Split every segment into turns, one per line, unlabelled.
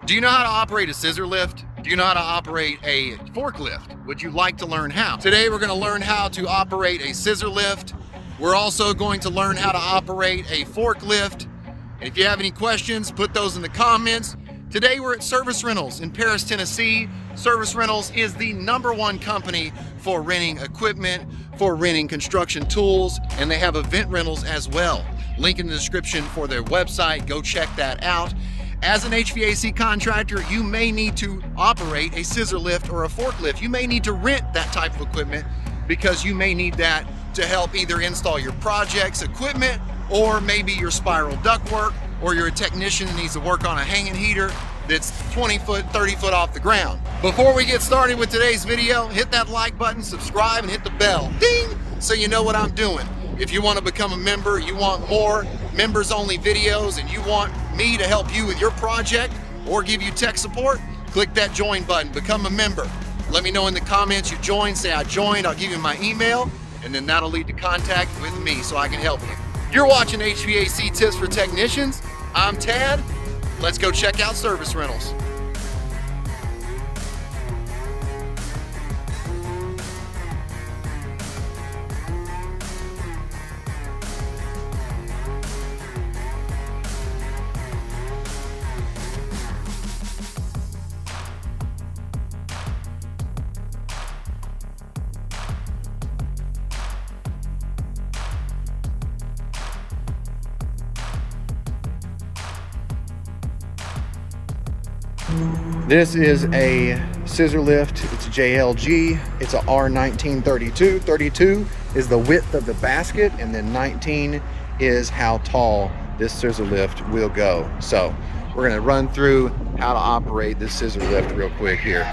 Do you know how to operate a scissor lift? Do you know how to operate a forklift? Would you like to learn how? Today we're going to learn how to operate a scissor lift. We're also going to learn how to operate a forklift. And if you have any questions, put those in the comments. Today we're at Service Rentals in Paris, Tennessee. Service Rentals is the #1 company for renting equipment, for renting construction tools, and they have event rentals as well. Link in the description for their website. Go check that out. As an HVAC contractor, you may need to operate a scissor lift or a forklift. You may need to rent that type of equipment because you may need that to help either install your project's equipment, or maybe your spiral ductwork, or you're a technician that needs to work on a hanging heater that's 20 foot, 30 foot off the ground. Before we get started with today's video, hit that like button, subscribe, and hit the bell, ding, so you know what I'm doing. If you want to become a member, you want more members only videos, and you want me to help you with your project or give you tech support, click that join button, become a member. Let me know in the comments you joined, say I joined, I'll give you my email, and then that'll lead to contact with me so I can help you. You're watching HVAC Tips for Technicians. I'm Tad. Let's go check out Service Rentals. This is a scissor lift. It's a JLG. It's a R1932. 32 is the width of the basket, and then 19 is how tall this scissor lift will go. So we're going to run through how to operate this scissor lift real quick here.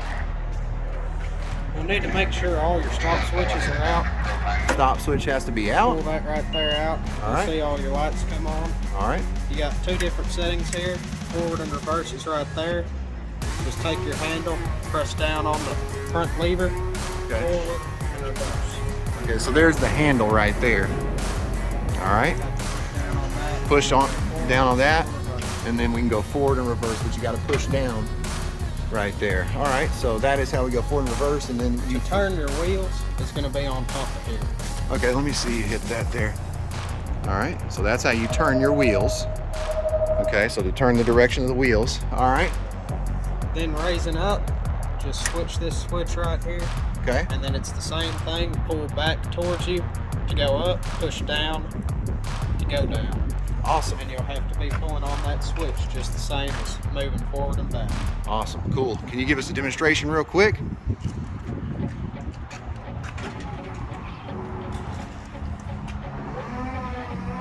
You'll need to make sure all your stop switches are out.
Stop switch has to be out.
Pull that right there out.
All right.
See all your lights come on.
All right.
You got two different settings here. Forward and reverse is right there. Just take your handle, press down on the front lever,
Okay.
forward and reverse.
Okay, so there's the handle right there. All right.
Down on that.
Push on down on that, and then we can go forward and reverse, but you got to push down right there. All right, so that is how we go forward and reverse, and then you
To turn your wheels, it's going to be on top of here.
Okay, let me see you hit that there. All right, so that's how you turn your wheels. Okay, so to turn the direction of the wheels. All right.
Then raising up, just switch this switch right here,
Okay.
and then it's the same thing. Pull back towards you to go up, push down to go down.
Awesome.
And you'll have to be pulling on that switch just the same as moving forward and back.
Awesome. Cool. Can you give us a demonstration real quick?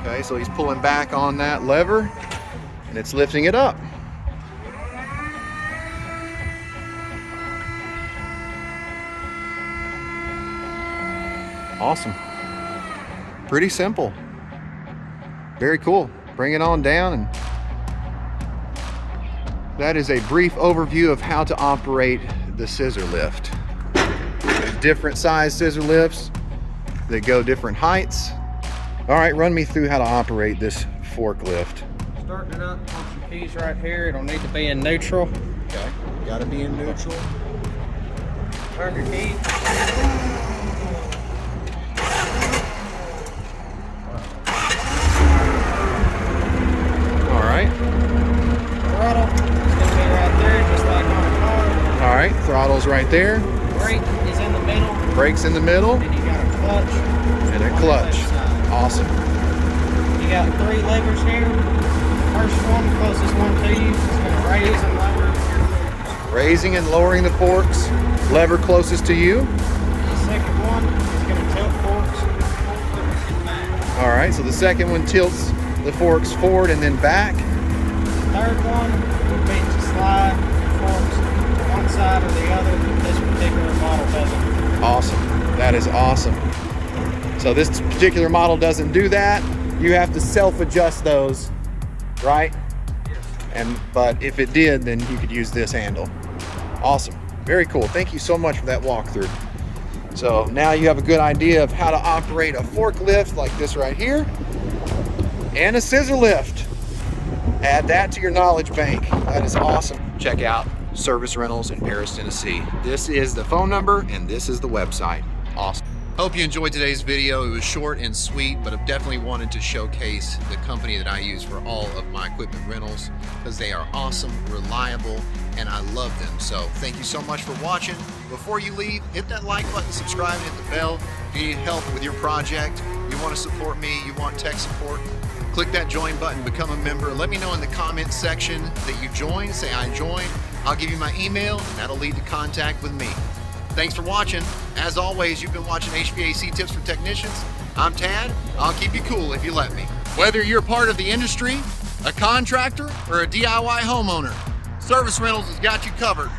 Okay, so he's pulling back on that lever, and it's lifting it up. Awesome. Pretty simple. Very cool. Bring it on down, and that is a brief overview of how to operate the scissor lift. There's different size scissor lifts that go different heights. All right, run me through how to operate this forklift.
Starting it up, punch your keys right here. It'll need to be in neutral.
Okay, gotta be in neutral.
Turn your key.
All right.
Throttle is going to be right there, just like on a car.
All right, throttle's right there.
Brake is in the middle.
Brakes in the middle,
And you got a clutch.
and a
on the
clutch.
left side.
Awesome.
You got 3 levers here. The first one, closest one to you, is going to raise and lower your forks.
Raising and lowering the forks. Lever closest to you.
The second one is going to tilt forks forward and back.
All right, so the second one tilts the forks forward and then back.
The third one would be to slide forks one side or the other. This particular model doesn't.
Awesome. That is awesome. So this particular model doesn't do that. You have to self-adjust those, right? But if it did, then you could use this handle. Awesome. Very cool. Thank you so much for that walkthrough. So now you have a good idea of how to operate a forklift like this right here, and a scissor lift. Add that to your knowledge bank. That is awesome. check out Service Rentals in Paris, Tennessee. This is the phone number and this is the website. Awesome. Hope you enjoyed today's video. It was short and sweet, but I definitely wanted to showcase the company that I use for all of my equipment rentals because they are awesome, reliable, and I love them. So thank you so much for watching. Before you leave, hit that like button, subscribe, and hit the bell. If you need help with your project, you want to support me, you want tech support, click that join button, become a member. Let me know in the comments section that you joined. Say I joined. I'll give you my email, and that'll lead to contact with me. Thanks for watching. As always, you've been watching HVAC Tips for Technicians. I'm Tad. I'll keep you cool if you let me. Whether you're part of the industry, a contractor, or a DIY homeowner, Service Rentals has got you covered.